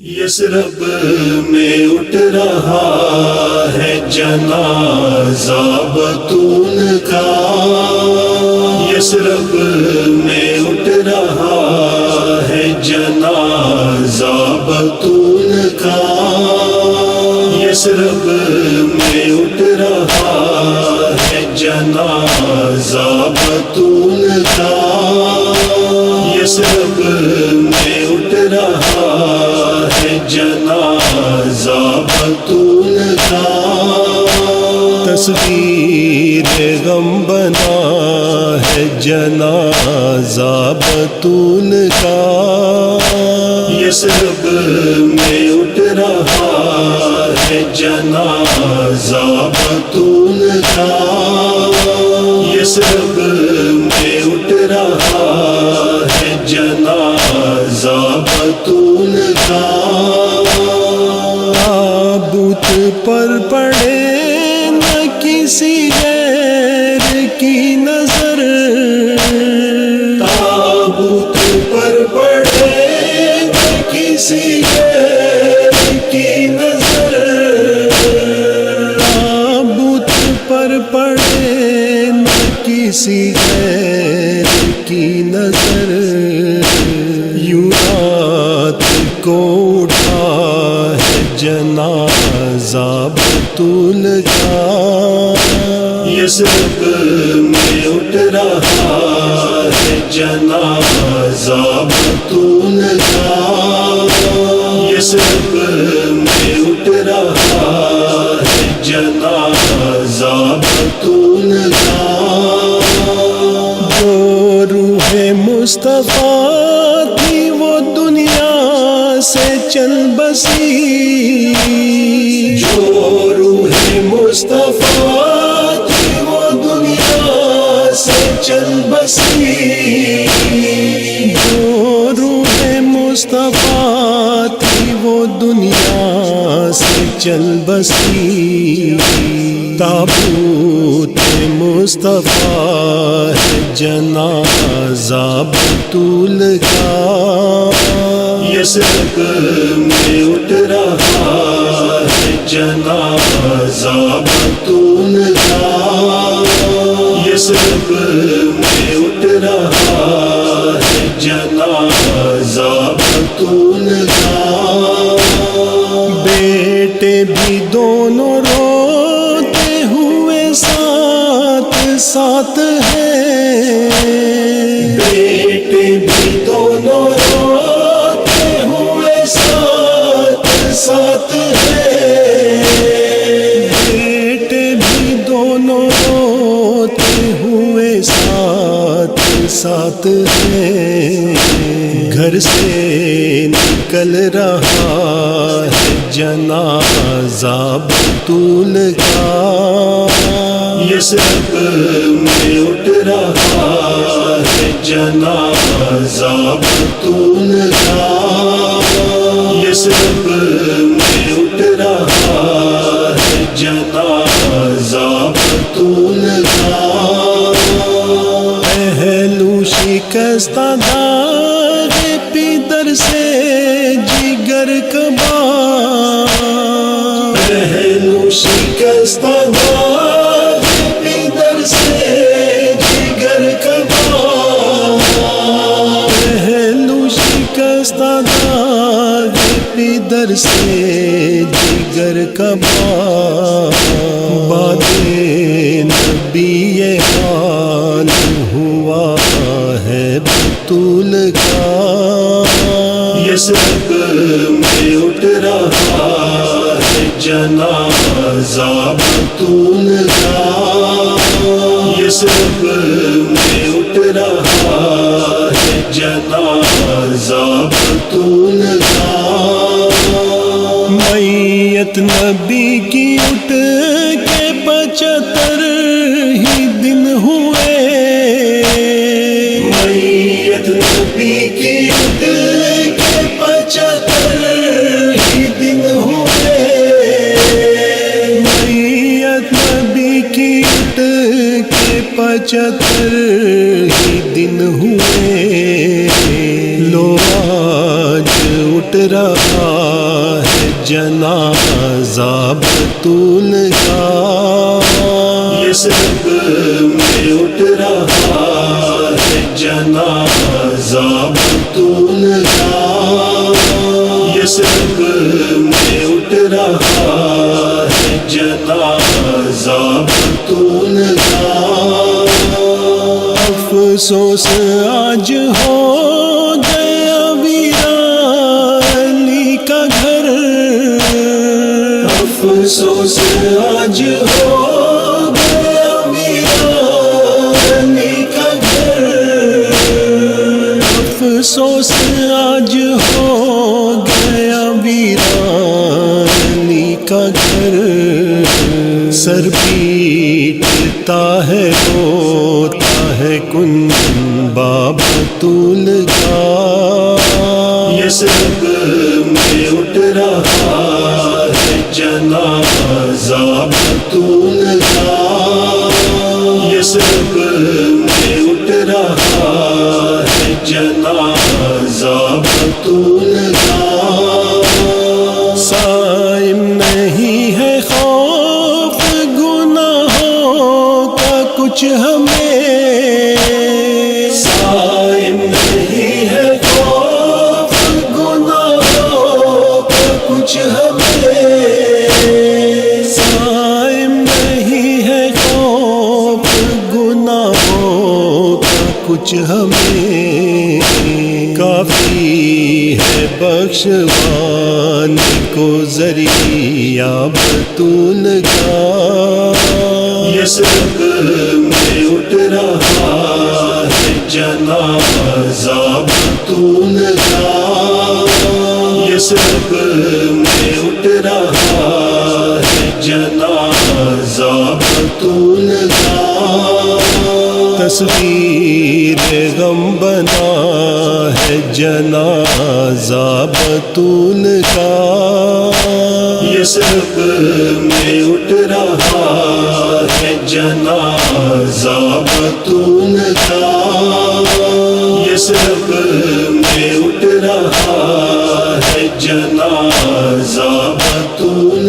یثرب میں اٹھ رہا ہے جنازہ بطول کا، یثرب میں اٹھ رہا ہے جنازہ بطول کا، یثرب میں اٹھ رہا ہے جنازہ بطول کا، یثرب میں اٹھ رہا ہے جنازہ بطول کا، تصویر غم بنا ہے جنازہ بطول کا، یثرب میں اٹھ رہا ہے جنازہ بطول کا، یثرب میں اٹھ رہا ہے جنازہ بطول کا، تابوت پر پڑے نہ کسی غیر کی نظر، تابوت پر پڑے نہ کسی غیر کی نظر، تابوت پر پڑے نہ کسی غیر کی نظر، یوں رات کو اٹھا ہے جنازہ بطول کا، یثرب میں اٹھ رہا ہے جنازہ بطول کا، یثرب میں اٹھ رہا ہے جنازہ بطول کا، جو روح مصطفیٰ تھی وہ دنیا سے چل بسی، جو روح مصطفیٰ تھی وہ دنیا سے چل بسی، جو روح مصطفیٰ تھی وہ دنیا سے چل بسی، تابوت مصطفیٰ ہے جنازہ بطول کا، یثرب میں اٹھ رہا ہے جنازہ بطول کا، یثرب میں اٹھ رہا ہے جنازہ بطول کا، بیٹے بھی دونوں روتے ہوئے ساتھ ساتھ ہیں، بیٹے بھی دونوں روتے ہوئے ساتھ ساتھ ہیں، بیٹے بھی دونوں روتے ہوئے ساتھ ساتھ ہیں، گھر سے نکل رہا ہے جنازہ بطول کا، یثرب میں اٹھ رہا ہے جنازہ بطول کا، یثرب میں اٹھ رہا ہے جنازہ بطول کا، پہلو شکستہ داغ پیدر سے جگر کباب، پہلو شکستہ داغ پیدر سے جگر کباب، پہلو شکستہ داغ پیدر سے جگر کباب، باد نبی یہ حال ہوا ہے بطول کا، یثرب میں اٹھ رہا ہے جنازہ بطول کا، یثرب میں اٹھ رہا ہے جنازہ بطول کا، میت نبی کی اٹھ کے 75 ہی دن ہوئے، میت نبی کی اٹھ کے 75 ہی دن ہوئے، میت نبی کی اٹھ کے 75 ہی دن ہوئے، لو آج اٹھ رہا ہے جنازہ بطول کا، یثرب میں اٹھ رہا ہے جنازہ بطول کا، یثرب میں اٹھ رہا ہے جنازہ بطول کا۔ افسوس آج ہو گیا ویرانی کا گھر، افسوس آج ہو گیا ویرانی کا گھر، افسوس آج ہو گیا ویرانی کا گھر، سر پیٹتا ہے روتا ہے کنبہ بطول کا، یثرب میں اٹھ رہا ہے جنازہ بطول کا، یثرب میں اٹھ رہا ہے جنازہ بطول کا۔ صائم نہیں ہے خوف گناہوں کا کچھ ہمیں، صائم نہیں ہے خوف گناہوں کا کچھ ہمیں، صائم نہیں ہے خوف گناہوں کا کچھ ہمیں، کافی ہے بخشوانے کو ذریعہ بطول کا، یثرب میں اٹھ رہا ہے جنازہ بطول کا، یثرب میں اٹھ رہا ہے جنازہ بطول کا۔ تصویر غم بنا ہے جنازہ بطول کا، یثرب میں اٹھ رہا ہے جنازہ بطول کا، یثرب میں اٹھ رہا ہے جنازہ بطول